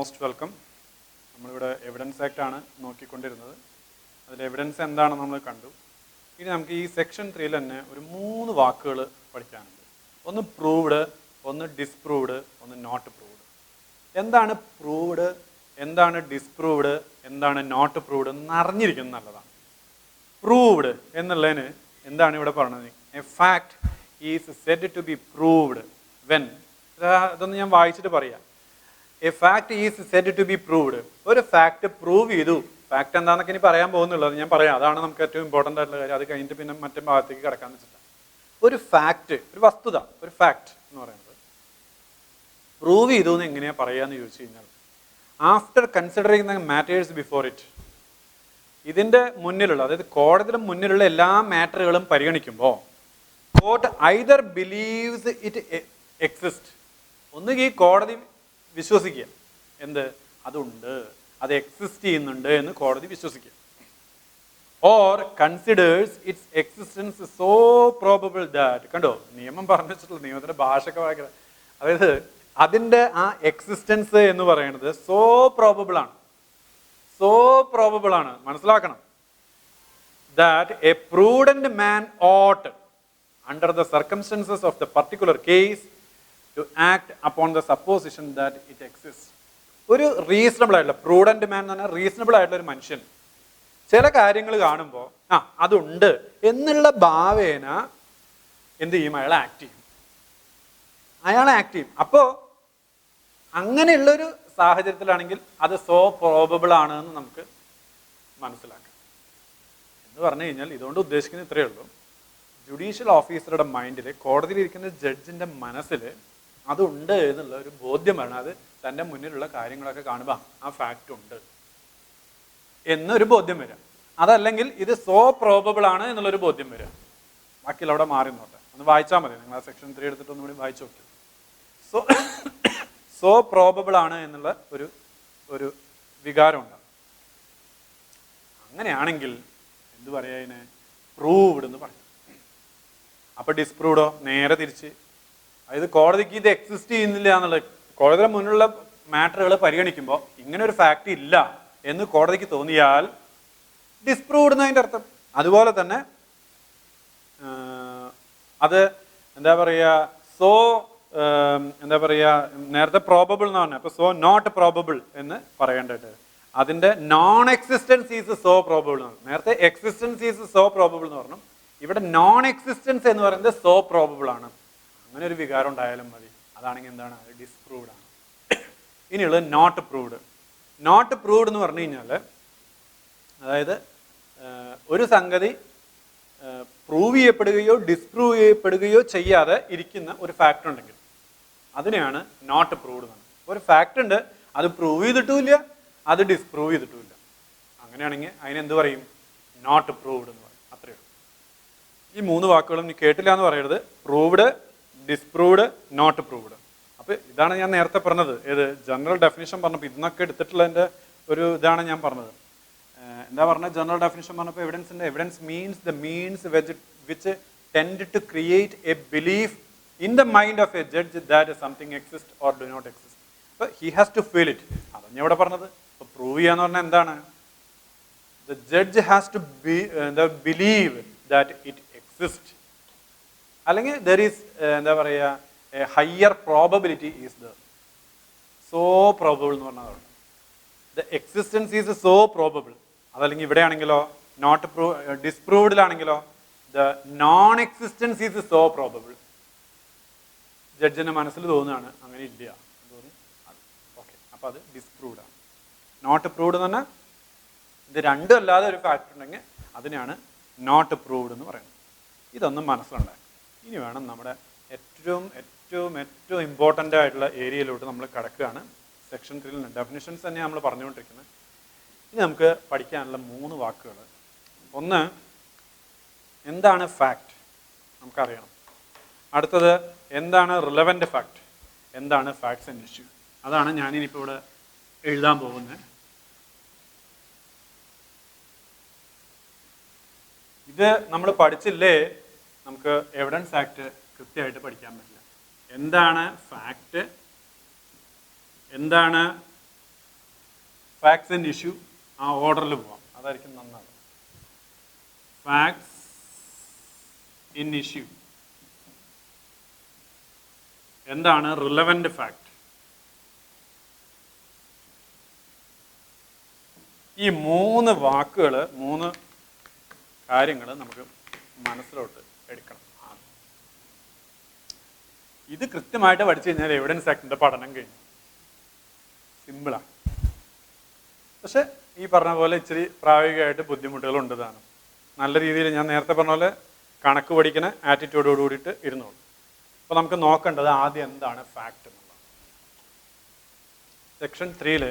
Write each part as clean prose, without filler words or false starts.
Most welcome. നമ്മളിവിടെ evidence act ആണ് നോക്കിക്കൊണ്ടിരുന്നത്. അതിൽ എവിഡൻസ് എന്താണെന്ന് നമ്മൾ കണ്ടു. ഇനി നമുക്ക് ഈ സെക്ഷൻ 3 തന്നെ ഒരു 3 വാക്കുകൾ പഠിക്കാനുണ്ട്. ഒന്ന് പ്രൂവ്ഡ്, ഒന്ന് ഡിസ്പ്രൂവ്ഡ്, ഒന്ന് നോട്ട് പ്രൂവ്ഡ്. എന്താണ് പ്രൂവ്ഡ്, എന്താണ് ഡിസ്പ്രൂവ്ഡ്, എന്താണ് നോട്ട് പ്രൂവ്ഡ് എന്ന് അറിഞ്ഞിരിക്കുന്നത് നല്ലതാണ്. പ്രൂവ്ഡ് എന്നുള്ളതിന് എന്താണ് ഇവിടെ പറഞ്ഞത്? A fact is said to be proved when, ഇതൊന്ന് ഞാൻ വായിച്ചിട്ട് പറയാം. A fact is said to be proved. ഒരു ഫാക്ട് പ്രൂവ് ചെയ്തു. ഫാക്ട് എന്താണെന്നൊക്കെ ഇനി പറയാൻ പോകുന്നുള്ളത് ഞാൻ പറയാം. അതാണ് നമുക്ക് ഏറ്റവും ഇമ്പോർട്ടൻ്റ് ആയിട്ടുള്ള കാര്യം. അത് കഴിഞ്ഞിട്ട് പിന്നെ മറ്റേ ഭാഗത്തേക്ക് കിടക്കാന്ന് വെച്ചിട്ടാണ്. ഒരു ഫാക്ട്, ഒരു വസ്തുത, ഒരു ഫാക്ട് എന്ന് പറയുന്നത് പ്രൂവ് ചെയ്തു എന്ന് എങ്ങനെയാ പറയാന്ന് ചോദിച്ചു കഴിഞ്ഞാൽ, after considering the matters before it, ഇതിന്റെ മുന്നിലുള്ള, അതായത് കോടതിയുടെ മുന്നിലുള്ള എല്ലാ മാറ്ററുകളും പരിഗണിക്കുമ്പോൾ court either believes it exist, ഒന്നുകിൽ കോടതി വിശ്വസിക്കുക എന്ത് അതുണ്ട്, അത് എക്സിസ്റ്റ് ചെയ്യുന്നുണ്ട് എന്ന് കോടതി വിശ്വസിക്കുക. Or considers it's existence so probable that, കണ്ടോ നിയമം പറഞ്ഞു വെച്ചിട്ടുള്ള നിയമത്തിന്റെ ഭാഷയൊക്കെ ഭയങ്കര, അതായത് അതിന്റെ ആ എക്സിസ്റ്റൻസ് എന്ന് പറയുന്നത് സോ പ്രോബബിൾ ആണ്, സോ പ്രോബബിൾ ആണ്. മനസ്സിലാക്കണം. That a prudent man ought under the circumstances of the particular case to act upon the supposition that it exists. ഒരു റീസണബിൾ ആയിട്ടുള്ള, പ്രൂഡന്റ് മാൻ എന്ന് പറഞ്ഞാൽ റീസണബിൾ ആയിട്ടുള്ള ഒരു മനുഷ്യൻ ചില കാര്യങ്ങൾ കാണുമ്പോൾ അതുണ്ട് എന്നുള്ള ഭാവേന എന്ത് ചെയ്യും? അയാൾ ആക്ട് ചെയ്യും. അപ്പോൾ അങ്ങനെയുള്ളൊരു സാഹചര്യത്തിലാണെങ്കിൽ അത് സോ പ്രോബബിൾ ആണ് എന്ന് നമുക്ക് മനസ്സിലാക്കാം. എന്ന് പറഞ്ഞു കഴിഞ്ഞാൽ ഇതുകൊണ്ട് ഉദ്ദേശിക്കുന്നത് ഇത്രയേ ഉള്ളൂ. ജുഡീഷ്യൽ ഓഫീസറുടെ മൈൻഡിൽ, കോടതിയിലിരിക്കുന്ന ജഡ്ജിന്റെ മനസ്സിൽ അതുണ്ട് എന്നുള്ള ഒരു ബോധ്യമാണ്. അത് തൻ്റെ മുന്നിലുള്ള കാര്യങ്ങളൊക്കെ കാണുമ്പോൾ ആ ഫാക്റ്റ് ഉണ്ട് എന്നൊരു ബോധ്യം വരിക. അതല്ലെങ്കിൽ ഇത് സോ പ്രോബബിൾ ആണ് എന്നുള്ളൊരു ബോധ്യം വരിക. ബാക്കിയുള്ള അവിടെ മാറി നോട്ടെ, ഒന്ന് വായിച്ചാൽ മതി. നിങ്ങൾ ആ സെക്ഷൻ 3 എടുത്തിട്ട് ഒന്നുകൂടി വായിച്ചു നോക്കി. സോ പ്രോബബിൾ ആണ് എന്നുള്ള ഒരു വികാരം ഉണ്ടാകും. അങ്ങനെയാണെങ്കിൽ എന്ത് പറയാ? അതിനെ പ്രൂവ്ഡ് എന്ന് പറയും. അപ്പൊ ഡിസ്പ്രൂവ്ഡോ? നേരെ തിരിച്ച്, അതായത് കോടതിക്ക് ഇത് എക്സിസ്റ്റ് ചെയ്യുന്നില്ല എന്നുള്ളത്, കോടതിയുടെ മുന്നിലുള്ള മാറ്ററുകൾ പരിഗണിക്കുമ്പോൾ ഇങ്ങനെ ഒരു ഫാക്ട് ഇല്ല എന്ന് കോടതിക്ക് തോന്നിയാൽ ഡിസ്പ്രൂവ്ഡ് എന്നതിൻ്റെ അർത്ഥം. അതുപോലെ തന്നെ അത് എന്താ പറയുക, നേരത്തെ പ്രോബബിൾ എന്ന് പറഞ്ഞാൽ അപ്പോൾ സോ നോട്ട് പ്രോബബിൾ എന്ന് പറയേണ്ടത്. അതിന്റെ non existence is so probable എന്നാണ്. നേരത്തെ എക്സിസ്റ്റൻസ് ഈസ് സോ പ്രോബബിൾ എന്ന് പറഞ്ഞു. ഇവിടെ നോൺ എക്സിസ്റ്റൻസ് എന്ന് പറയുന്നത് സോ പ്രോബബിൾ ആണ്. അങ്ങനെ ഒരു വികാരം ഉണ്ടായാലും മതി. അതാണെങ്കിൽ എന്താണ്? അത് ഡിസ്പ്രൂവ്ഡ് ആണ്. ഇനിയുള്ളത് നോട്ട് പ്രൂവ്ഡ്. നോട്ട് പ്രൂവ്ഡ് എന്ന് പറഞ്ഞു കഴിഞ്ഞാൽ, അതായത് ഒരു സംഗതി പ്രൂവ് ചെയ്യപ്പെടുകയോ ഡിസ്പ്രൂവ് ചെയ്യപ്പെടുകയോ ചെയ്യാതെ ഇരിക്കുന്ന ഒരു ഫാക്ട് ഉണ്ടെങ്കിൽ അതിനെയാണ് നോട്ട് പ്രൂവ്ഡ് എന്ന് പറയുന്നത്. ഒരു ഫാക്ട് ഉണ്ട്, അത് പ്രൂവ് ചെയ്തിട്ടുമില്ല, അത് ഡിസ്പ്രൂവ് ചെയ്തിട്ടുമില്ല. അങ്ങനെയാണെങ്കിൽ അതിനെന്ത് പറയും? നോട്ട് പ്രൂവ്ഡ് എന്ന് പറയും. അത്രയേ ഉള്ളൂ. ഈ 3 വാക്കുകളും നീ കേട്ടില്ല എന്ന് പറയരുത്. Proved, disproved, not proved. അപ്പോൾ ഇതാണ് ഞാൻ നേരത്തെ പറഞ്ഞത്. ഏത് ജനറൽ ഡെഫിനിഷൻ പറഞ്ഞപ്പോൾ ഇന്നൊക്കെ എടുത്തിട്ടുള്ളതിൻ്റെ ഒരു ഇതാണ് ഞാൻ പറഞ്ഞത്. എന്താ പറഞ്ഞത്? ജനറൽ ഡെഫിനിഷൻ പറഞ്ഞപ്പോൾ evidence means the means which tend to create a belief in the mind of a judge that something exist or do not exist. അപ്പോൾ he has to feel it. അതാണ് ഞാൻ ഇവിടെ പറഞ്ഞത്. അപ്പോൾ പ്രൂവ് ചെയ്യാന്ന് പറഞ്ഞാൽ എന്താണ്? The judge has to believe that it exist, അല്ലെങ്കിൽ ദർ ഈസ് എന്താ പറയുക, a higher probability is there. So probable എന്ന് പറഞ്ഞാൽ the existence is so probable. അതല്ലെങ്കിൽ ഇവിടെയാണെങ്കിലോ നോട്ട് ഡിസ്പ്രൂവ്ഡിലാണെങ്കിലോ the non existence is so probable. ജഡ്ജിന്റെ മനസ്സിൽ തോന്നുകയാണ് അങ്ങനെ ഇല്ല തോന്നി. ഓക്കെ, അപ്പോൾ അത് ഡിസ്പ്രൂവ്ഡ് ആണ്. നോട്ട് പ്രൂവ്ഡ് എന്ന് പറഞ്ഞാൽ ഇത് രണ്ടും അല്ലാതെ ഒരു ഫാക്ട് ഉണ്ടെങ്കിൽ അതിനെയാണ് നോട്ട് പ്രൂവ്ഡ് എന്ന് പറയുന്നത്. ഇതൊന്നും മനസ്സിലുണ്ടായി. ഇനി വേണം നമ്മുടെ ഏറ്റവും ഏറ്റവും ഏറ്റവും ഇമ്പോർട്ടൻ്റ് ആയിട്ടുള്ള ഏരിയയിലോട്ട് നമ്മൾ കിടക്കുകയാണ്. സെക്ഷൻ 3 ഡെഫിനിഷൻസ് തന്നെ നമ്മൾ പറഞ്ഞുകൊണ്ടിരിക്കുന്നത്. ഇനി നമുക്ക് പഠിക്കാനുള്ള 3 വാക്കുകൾ. ഒന്ന്, എന്താണ് ഫാക്ട്? നമുക്കറിയണം. അടുത്തത്, എന്താണ് റിലവൻ്റ് ഫാക്ട്? എന്താണ് ഫാക്ട്സ് ആൻഡ് ഇഷ്യൂ? അതാണ് ഞാനിനിപ്പോൾ ഇവിടെ എഴുതാൻ പോകുന്നത്. ഇത് നമ്മൾ പഠിച്ചില്ലേ നമുക്ക് എവിഡൻസ് ആക്ട് കൃത്യമായിട്ട് പഠിക്കാൻ പറ്റില്ല. എന്താണ് ഫാക്ട്, എന്താണ് ഫാക്ട്സ് ആൻഡ് ഇഷ്യൂ ആ ഓർഡറിൽ പോവാം, അതായിരിക്കും നന്നാണ്. Facts in issue. എന്താണ് റിലവന്റ് ഫാക്ട്? ഈ 3 വാക്കുകൾ, 3 കാര്യങ്ങൾ നമുക്ക് മനസ്സിലോട്ട് എടുക്കണം. ഇത് കൃത്യമായിട്ട് പഠിച്ചു കഴിഞ്ഞാൽ എവിഡൻസ് ആക്ടിന്റെ പഠനം കഴിഞ്ഞു. സിമ്പിളാണ്. പക്ഷെ ഈ പറഞ്ഞ പോലെ ഇച്ചിരി പ്രായോഗികമായിട്ട് ബുദ്ധിമുട്ടുകളുണ്ട് താനും. നല്ല രീതിയിൽ ഞാൻ നേരത്തെ പറഞ്ഞ പോലെ കണക്ക് പഠിക്കുന്ന ആറ്റിറ്റ്യൂഡോട് കൂടിയിട്ട് ഇരുന്നോളൂ. അപ്പോൾ നമുക്ക് നോക്കേണ്ടത് ആദ്യം എന്താണ് ഫാക്ട് എന്നുള്ളത്. സെക്ഷൻ 3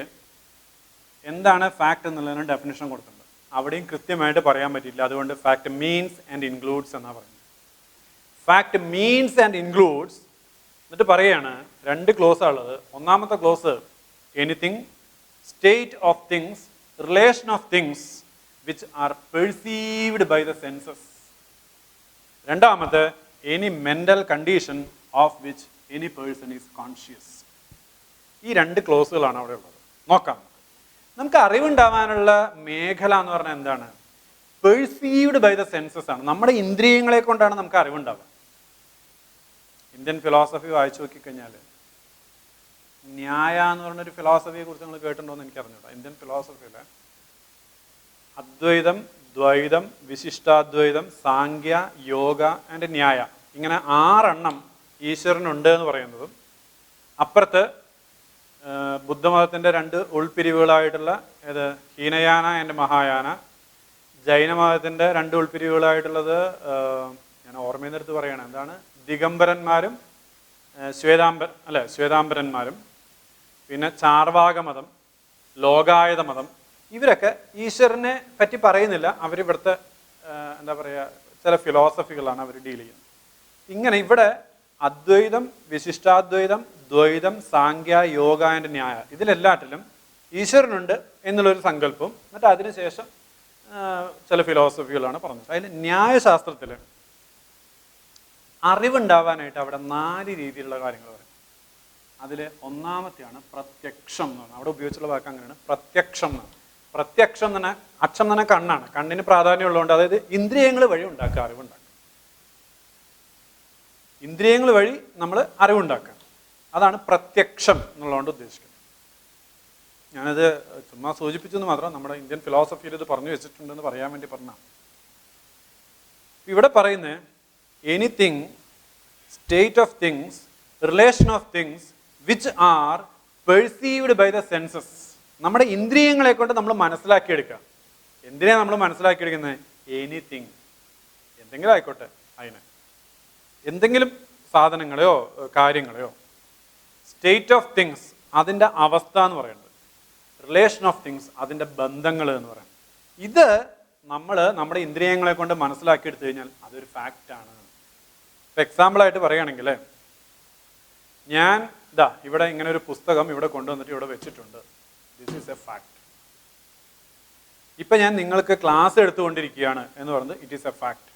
എന്താണ് ഫാക്ട് എന്നുള്ളതിന് ഡെഫിനിഷൻ കൊടുത്തിട്ടുണ്ട്. അവിടെയും കൃത്യമായിട്ട് പറയാൻ പറ്റില്ല. അതുകൊണ്ട് ഫാക്ട് മീൻസ് ആൻഡ് ഇൻക്ലൂഡ്സ് എന്നാണ് പറയുന്നത്. ഫാക്ട് മീൻസ് ആൻഡ് ഇൻക്ലൂഡ്സ് എന്നിട്ട് പറയുകയാണ് 2 ക്ലോസാണ് ഉള്ളത്. ഒന്നാമത്തെ clause anything, state of things, relation of things which are perceived by the senses. രണ്ടാമത്തെ any mental condition of which any person is conscious. ഈ 2 ക്ലോസുകളാണ് അവിടെ ഉള്ളത്. നോക്കാം. നമുക്ക് അറിവുണ്ടാവാനുള്ള മേഖല എന്ന് പറഞ്ഞാൽ എന്താണ്? പെർസീവ്ഡ് ബൈ ദ സെൻസസ് ആണ്. നമ്മുടെ ഇന്ദ്രിയങ്ങളെ കൊണ്ടാണ് നമുക്ക് അറിവുണ്ടാവുക. ഇന്ത്യൻ ഫിലോസഫി വായിച്ചു നോക്കിക്കഴിഞ്ഞാൽ ന്യായ എന്ന് പറഞ്ഞൊരു ഫിലോസഫിയെ കുറിച്ച് നിങ്ങൾ കേട്ടിട്ടുണ്ടോ എന്ന് എനിക്ക് അറിഞ്ഞൂടാ. ഇന്ത്യൻ ഫിലോസഫിയിൽ അദ്വൈതം, ദ്വൈതം, വിശിഷ്ടാദ്വൈതം, സാങ്ക്യ, യോഗ ആൻഡ് ന്യായ, ഇങ്ങനെ 6 ഈശ്വരനുണ്ട് എന്ന് പറയുന്നതും, അപ്പുറത്ത് ബുദ്ധമതത്തിൻ്റെ 2 ഉൾപിരിവുകളായിട്ടുള്ള ഏത് ഹീനയാന ആൻഡ് മഹായാന, ജൈനമതത്തിൻ്റെ 2 ഉൾപിരിവുകളായിട്ടുള്ളത് ഞാൻ ഓർമ്മയെടുത്ത് പറയണം, എന്താണ് ദിഗംബരന്മാരും ശ്വേതാംബരന്മാരും, പിന്നെ ചാർവാക മതം, ലോകായത മതം. ഇവരൊക്കെ ഈശ്വരനെ പറ്റി പറയുന്നില്ല. അവരിവിടുത്തെ എന്താ പറയുക, ചില ഫിലോസഫികളാണ് അവർ ഡീൽ ചെയ്യുന്നത്. ഇങ്ങനെ ഇവിടെ അദ്വൈതം, വിശിഷ്ടാദ്വൈതം, ദ്വൈതം, സാങ്ക്യ, യോഗ ആൻഡ് ന്യായ, ഇതിലെല്ലാറ്റിലും ഈശ്വരനുണ്ട് എന്നുള്ളൊരു സങ്കല്പം. എന്നിട്ട് അതിനുശേഷം ചില ഫിലോസഫികളാണ് പറഞ്ഞത്. അതിൽ ന്യായശാസ്ത്രത്തിൽ അറിവുണ്ടാവാനായിട്ട് അവിടെ 4 രീതിയിലുള്ള കാര്യങ്ങൾ പറയും. അതിൽ ഒന്നാമത്തെയാണ് പ്രത്യക്ഷം എന്ന് പറഞ്ഞാൽ. അവിടെ ഉപയോഗിച്ചുള്ള വാക്ക് അങ്ങനെയാണ്, പ്രത്യക്ഷം എന്നാണ്. പ്രത്യക്ഷം എന്ന് പറഞ്ഞാൽ അക്ഷം എന്ന് പറഞ്ഞാൽ കണ്ണാണ്. കണ്ണിന് പ്രാധാന്യം ഉള്ളതുകൊണ്ട്, അതായത് ഇന്ദ്രിയങ്ങൾ വഴി ഉണ്ടാക്കുക, അറിവുണ്ടാക്കുക. ഇന്ദ്രിയങ്ങൾ വഴി നമ്മൾ അറിവുണ്ടാക്കുക, അതാണ് പ്രത്യക്ഷം എന്നുള്ളതുകൊണ്ട് ഉദ്ദേശിക്കുന്നത്. ഞാനത് ചുമ്മാ സൂചിപ്പിച്ചെന്ന് മാത്രം. നമ്മുടെ ഇന്ത്യൻ ഫിലോസഫിയിൽ ഇത് പറഞ്ഞു വെച്ചിട്ടുണ്ടെന്ന് പറയാൻ വേണ്ടി പറഞ്ഞ. ഇവിടെ പറയുന്നത് anything, state of things, relation of things which are perceived by the senses. നമ്മുടെ ഇന്ദ്രിയങ്ങളെ കൊണ്ട് നമ്മൾ മനസ്സിലാക്കിയെടുക്കുക. എന്തിനാണ് നമ്മൾ മനസ്സിലാക്കിയെടുക്കുന്നത്? എനിത്തിങ്, എന്തെങ്കിലും ആയിക്കോട്ടെ, അതിന് എന്തെങ്കിലും സാധനങ്ങളെയോ കാര്യങ്ങളെയോ. സ്റ്റേറ്റ് ഓഫ് തിങ്സ് അതിൻ്റെ അവസ്ഥ എന്ന് പറയുന്നത്. റിലേഷൻ ഓഫ് തിങ്സ് അതിൻ്റെ ബന്ധങ്ങൾ എന്ന് പറയുന്നത്. ഇത് നമ്മൾ നമ്മുടെ ഇന്ദ്രിയങ്ങളെ കൊണ്ട് മനസ്സിലാക്കിയെടുത്തു കഴിഞ്ഞാൽ അതൊരു ഫാക്റ്റാണ്. ഇപ്പം എക്സാമ്പിളായിട്ട് പറയുകയാണെങ്കിൽ, ഞാൻ ഇവിടെ ഇങ്ങനെ ഒരു പുസ്തകം ഇവിടെ കൊണ്ടുവന്നിട്ട് ഇവിടെ വെച്ചിട്ടുണ്ട്. This is a fact. ഇപ്പം ഞാൻ നിങ്ങൾക്ക് ക്ലാസ് എടുത്തുകൊണ്ടിരിക്കുകയാണ് എന്ന് പറയുന്നത് ഇറ്റ് ഈസ് എ ഫാക്ട്.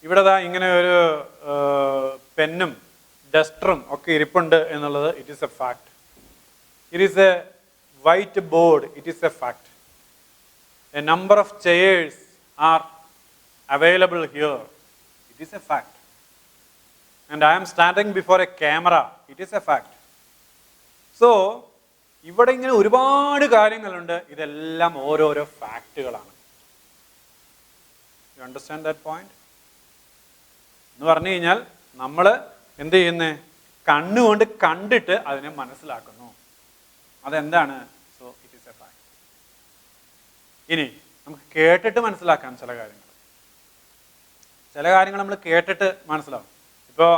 ഇവിടെ ഇങ്ങനെ ഒരു പെന്നും ഡസ്റ്ററും ഒക്കെ ഇരിപ്പുണ്ട് എന്നുള്ളത് it is a fact. It is a white board, it is a fact. A number of chairs are available here, it is a fact. And I am standing before a camera, it is a fact. So ഇവിടെ ഇങ്ങനെ ഒരുപാട് കാര്യങ്ങളുണ്ട്. ഇതെല്ലാം ഓരോരോ ഫാക്റ്റുകളാണ്. You understand that point? എന്ന് പറഞ്ഞു കഴിഞ്ഞാൽ നമ്മൾ എന്ത് ചെയ്യുന്നേ? കണ്ണുകൊണ്ട് കണ്ടിട്ട് അതിനെ മനസ്സിലാക്കുന്നു. അതെന്താണ്? So it is a fact. ഇനി നമുക്ക് കേട്ടിട്ട് മനസ്സിലാക്കാം ചില കാര്യങ്ങൾ. ചില കാര്യങ്ങൾ നമ്മൾ കേട്ടിട്ട് മനസ്സിലാവും. ഇപ്പോൾ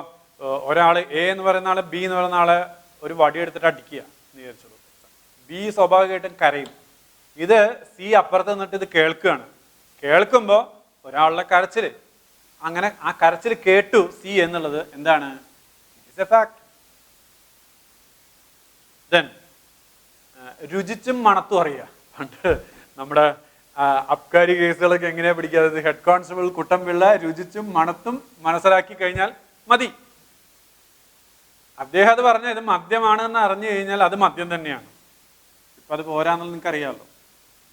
ഒരാൾ എ എന്ന് പറയുന്ന ആളെ ബി എന്ന് പറയുന്ന ആളെ ഒരു വടി എടുത്തിട്ട് അടിക്കുക എന്ന് വിചാരിച്ചോളൂ. ബി സ്വാഭാവികമായിട്ടും കരയും. ഇത് സി അപ്പുറത്ത് നിന്നിട്ട് ഇത് കേൾക്കുകയാണ്. കേൾക്കുമ്പോൾ ഒരാളുടെ കരച്ചിൽ, അങ്ങനെ ആ കരച്ചിൽ കേട്ടു സി എന്നുള്ളത് എന്താണ്? It's a fact. ദെൻ രുചിച്ചും മണത്തും അറിയുക. പണ്ട് നമ്മുടെ അബ്കാരി കേസുകളൊക്കെ എങ്ങനെയാ പിടിക്കാത്തത്? ഹെഡ് കോൺസ്റ്റബിൾ കുട്ടൻപിള്ള രുചിച്ചും മണത്തും മനസ്സിലാക്കി കഴിഞ്ഞാൽ മതി. അദ്ദേഹം അത് പറഞ്ഞ ഇത് മദ്യമാണെന്ന് അറിഞ്ഞു കഴിഞ്ഞാൽ അത് മദ്യം തന്നെയാണ്. ഇപ്പം അത് പോരാന്നുള്ളത് നിങ്ങൾക്ക് അറിയാമല്ലോ.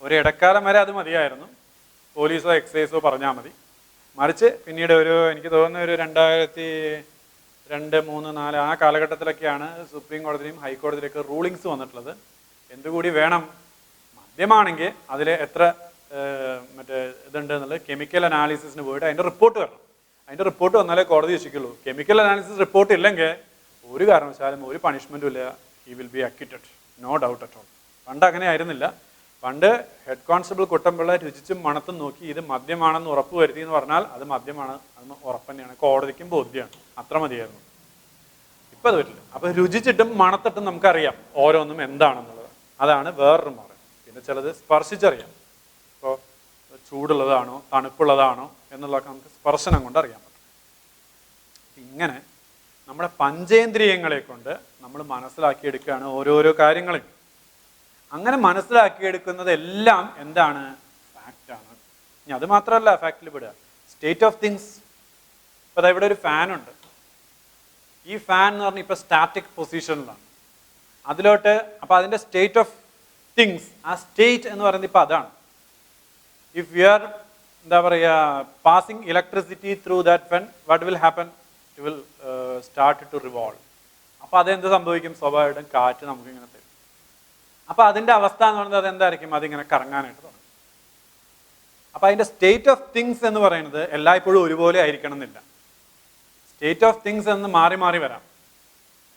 ഒരു ഇടക്കാലം വരെ അത് മതിയായിരുന്നു, പോലീസോ എക്സൈസോ പറഞ്ഞാൽ മതി. മറിച്ച് പിന്നീട് എനിക്ക് തോന്നുന്ന ഒരു 2002, 3, 4 ആ കാലഘട്ടത്തിലൊക്കെയാണ് സുപ്രീം കോടതിയും ഹൈക്കോടതിയിലൊക്കെ റൂളിങ്സ് വന്നിട്ടുള്ളത്. എന്തുകൂടി വേണം, മദ്യമാണെങ്കിൽ അതിൽ എത്ര ഇതുണ്ട് എന്നുള്ളത് കെമിക്കൽ അനാലിസിസിന് പോയിട്ട് അതിൻ്റെ റിപ്പോർട്ട് വരണം. അതിൻ്റെ റിപ്പോർട്ട് വന്നാലേ കോടതി ശിക്ഷിക്കുള്ളൂ. കെമിക്കൽ അനാലിസിസ് റിപ്പോർട്ട് ഇല്ലെങ്കിൽ ഒരു കാരണവശാലും ഒരു പണിഷ്മെൻറ്റും ഇല്ല, he will be acquitted, no doubt at all. പണ്ട് അങ്ങനെ ആയിരുന്നില്ല. പണ്ട് ഹെഡ് കോൺസ്റ്റബിൾ കുട്ടമ്പിള്ള രുചിച്ചും മണത്തും നോക്കി ഇത് മദ്യമാണെന്ന് ഉറപ്പ് വരുത്തി എന്ന് പറഞ്ഞാൽ അത് മദ്യമാണ്, അത് ഉറപ്പ് തന്നെയാണ്, കോടതിക്കും ബോധ്യമാണ്, അത്ര മതിയായിരുന്നു. ഇപ്പം അത് പറ്റില്ല. അപ്പം രുചിച്ചിട്ടും മണത്തിട്ടും നമുക്കറിയാം ഓരോന്നും എന്താണെന്നുള്ളത്. അതാണ് വേറൊരു മാർഗം. പിന്നെ ചിലത് സ്പർശിച്ചറിയാം. ഇപ്പോൾ ചൂടുള്ളതാണോ തണുപ്പുള്ളതാണോ എന്നുള്ളതൊക്കെ നമുക്ക് സ്പർശനം കൊണ്ട് അറിയാൻ പറ്റും. ഇങ്ങനെ നമ്മുടെ പഞ്ചേന്ദ്രിയങ്ങളെ കൊണ്ട് നമ്മൾ മനസ്സിലാക്കിയെടുക്കുകയാണ് ഓരോരോ കാര്യങ്ങളും. അങ്ങനെ മനസ്സിലാക്കിയെടുക്കുന്നതെല്ലാം എന്താണ്? ഫാക്റ്റാണ്. ഇനി അത് മാത്രമല്ല ഫാക്റ്റിൽ പെടുക, സ്റ്റേറ്റ് ഓഫ് തിങ്സ്. ഇപ്പോൾ അതാ ഇവിടെ ഒരു ഫാനുണ്ട്. ഈ ഫാൻ എന്ന് പറഞ്ഞാൽ ഇപ്പോൾ സ്റ്റാറ്റിക് പൊസിഷനിലാണ്. അതിലോട്ട് അപ്പോൾ അതിൻ്റെ സ്റ്റേറ്റ് ഓഫ് തിങ്സ്, ആ സ്റ്റേറ്റ് എന്ന് പറയുന്നത് ഇപ്പോൾ അതാണ്. ഇഫ് യു ആർ എന്താ പറയുക passing electricity through that fan, what will happen? It will start to revolve. അപ്പോൾ അതെന്ത് സംഭവിക്കും? സ്വാഭാവികമായിട്ടും കാറ്റ് നമുക്ക് ഇങ്ങനെ തരും. അപ്പോൾ അതിൻ്റെ അവസ്ഥ എന്ന് പറയുന്നത് അതെന്തായിരിക്കും? അതിങ്ങനെ കറങ്ങാനായിട്ട് തുടങ്ങും. അപ്പോൾ അതിൻ്റെ സ്റ്റേറ്റ് ഓഫ് തിങ്സ് എന്ന് പറയുന്നത് എല്ലായ്പ്പോഴും ഒരുപോലെ ആയിരിക്കണം എന്നില്ല. സ്റ്റേറ്റ് ഓഫ് തിങ്സ് എന്ന് മാറി മാറി വരാം.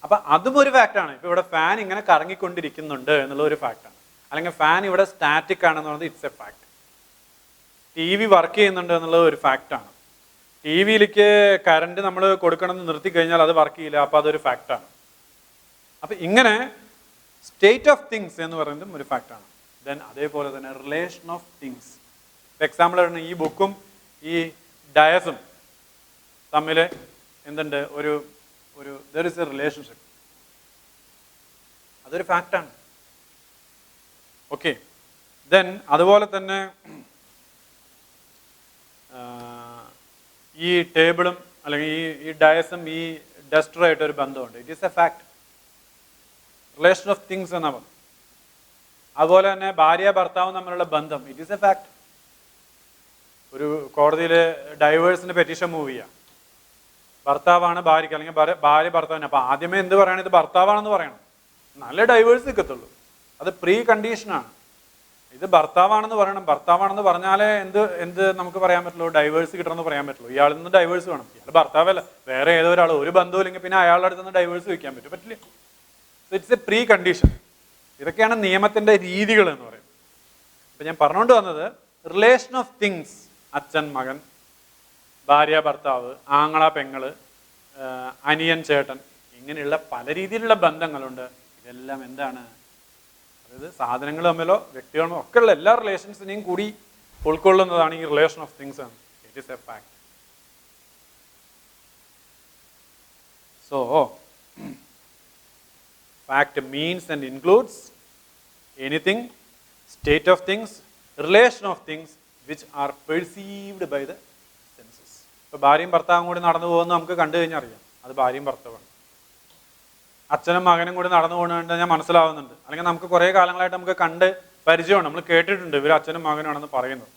അപ്പം അതും ഒരു ഫാക്റ്റാണ്. ഇപ്പോൾ ഇവിടെ ഫാൻ ഇങ്ങനെ കറങ്ങിക്കൊണ്ടിരിക്കുന്നുണ്ട് എന്നുള്ള ഒരു ഫാക്റ്റാണ്. അല്ലെങ്കിൽ ഫാൻ ഇവിടെ സ്റ്റാറ്റിക് ആണെന്ന് പറയുന്നത് it's a fact. T V work ചെയ്യുന്നുണ്ട് എന്നുള്ളത് ഒരു ഫാക്റ്റാണ്. ടി വിയിലേക്ക് കറണ്ട് നമ്മൾ കൊടുക്കണമെന്ന് നിർത്തി കഴിഞ്ഞാൽ അത് വർക്ക് ചെയ്യില്ല, അപ്പോൾ അതൊരു ഫാക്റ്റാണ്. അപ്പം ഇങ്ങനെ സ്റ്റേറ്റ് ഓഫ് തിങ്സ് എന്ന് പറയുന്നതും ഒരു ഫാക്റ്റാണ്. ദെൻ അതേപോലെ തന്നെ റിലേഷൻ ഓഫ് തിങ്സ്. എക്സാമ്പിൾ ആണ് ഈ ബുക്കും ഈ ഡയസും തമ്മിൽ എന്തുണ്ട്? ഒരു ദർ ഇസ് എ റിലേഷൻഷിപ്പ്. അതൊരു ഫാക്റ്റാണ്. ഓക്കെ. ദെൻ അതുപോലെ തന്നെ ഈ ടേബിളും അല്ലെങ്കിൽ ഈ ഡയസും ഈ ഡസ്റ്ററുമായിട്ട് ഒരു ബന്ധമുണ്ട്. It is a fact. Relation of things എന്നാ പറഞ്ഞു. അതുപോലെ തന്നെ ഭാര്യ ഭർത്താവും തമ്മിലുള്ള ബന്ധം, ഇറ്റ് ഈസ് എ ഫാക്ട്. ഒരു കോടതിയിൽ ഡൈവേഴ്സിന് പെറ്റീഷൻ മൂവ് ചെയ്യുക. ഭർത്താവാണ് ഭാര്യയ്ക്ക്, അല്ലെങ്കിൽ ഭാര്യ ഭർത്താവിന്. അപ്പോൾ ആദ്യമേ എന്ത് പറയണം? ഇത് ഭർത്താവാണെന്ന് പറയണം, നല്ല ഡൈവേഴ്സ് നിൽക്കത്തുള്ളൂ. അത് പ്രീ കണ്ടീഷനാണ്. ഇത് ഭർത്താവാണെന്ന് പറയണം. ഭർത്താവാണെന്ന് പറഞ്ഞാലേ എന്ത് നമുക്ക് പറയാൻ പറ്റുള്ളൂ? ഡൈവേഴ്സ് കിട്ടണമെന്ന് പറയാൻ പറ്റുള്ളൂ. ഇയാളിൽ നിന്ന് ഡൈവേഴ്സ് വേണം. ഇയാൾ ഭർത്താവല്ല, വേറെ ഏതോ ഒരാൾ, ഒരു ബന്ധമില്ലെങ്കിൽ പിന്നെ അയാളുടെ അടുത്ത് നിന്ന് ഡൈവേഴ്സ് വയ്ക്കാൻ പറ്റില്ല. It's A pre condition. ഇതൊക്കെയാണ് നിയമത്തിൻ്റെ രീതികൾ എന്ന് പറയുന്നത്. അപ്പം ഞാൻ പറഞ്ഞുകൊണ്ട് വന്നത് റിലേഷൻ ഓഫ് തിങ്സ്, അച്ഛൻ മകൻ, ഭാര്യ ഭർത്താവ്, ആങ്ങള പെങ്ങള്, അനിയൻ ചേട്ടൻ, ഇങ്ങനെയുള്ള പല രീതിയിലുള്ള ബന്ധങ്ങളുണ്ട്. ഇതെല്ലാം എന്താണ്? അതായത് സാധനങ്ങൾ തമ്മിലോ വ്യക്തികളോ ഒക്കെയുള്ള എല്ലാ റിലേഷൻസിനെയും കൂടി ഉൾക്കൊള്ളുന്നതാണ് ഈ റിലേഷൻ ഓഫ് തിങ്സ് ആണ്. It is a fact. So fact means and includes anything, state of things, relation of things which are perceived by the senses. ഇപ്പോൾ ഭാര്യയും ഭർത്താവും കൂടി നടന്നു പോകുന്നത് നമുക്ക് കണ്ടു കഴിഞ്ഞാൽ അറിയാം, അത് ഭാര്യയും ഭർത്താവാണ്. അച്ഛനും മകനും കൂടി നടന്നു പോകുന്നത് ഞാൻ മനസ്സിലാവുന്നുണ്ട്. അല്ലെങ്കിൽ നമുക്ക് കുറേ കാലങ്ങളായിട്ട് നമുക്ക് കണ്ട് പരിചയമാണ്, നമ്മൾ കേട്ടിട്ടുണ്ട് ഇവർ അച്ഛനും മകനാണെന്ന് പറയുന്നത്.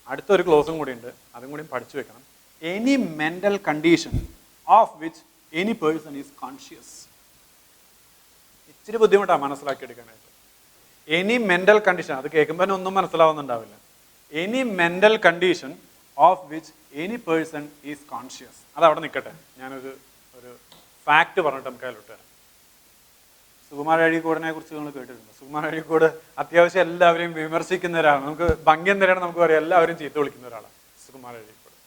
അടുത്തൊരു ക്ലോസും കൂടി ഉണ്ട്, അതും കൂടി പഠിച്ചു വെക്കണം. Any mental condition of which any person is conscious. ഇച്ചിരി ബുദ്ധിമുട്ടാണ് മനസ്സിലാക്കിയെടുക്കാനായിട്ട്. എനി മെൻ്റൽ കണ്ടീഷൻ, അത് കേൾക്കുമ്പോൾ ഒന്നും മനസ്സിലാവുന്നുണ്ടാവില്ല. Any mental condition of which any person is conscious. അതവിടെ നിൽക്കട്ടെ, ഞാനൊരു ഫാക്റ്റ് പറഞ്ഞിട്ട് നമുക്ക് അതിലോട്ട് വരാം. സുകുമാര അഴീക്കോടിനെ കുറിച്ച് നിങ്ങൾ കേട്ടിട്ടുണ്ട്. സുകുമാര അഴീക്കോട് അത്യാവശ്യം എല്ലാവരെയും വിമർശിക്കുന്ന ഒരാളാണ്. നമുക്ക് ഭംഗ്യം തരാണ്, നമുക്ക് പറയാം, എല്ലാവരും ചീത്ത വിളിക്കുന്ന ഒരാളാണ് സുകുമാര അഴീക്കോട്.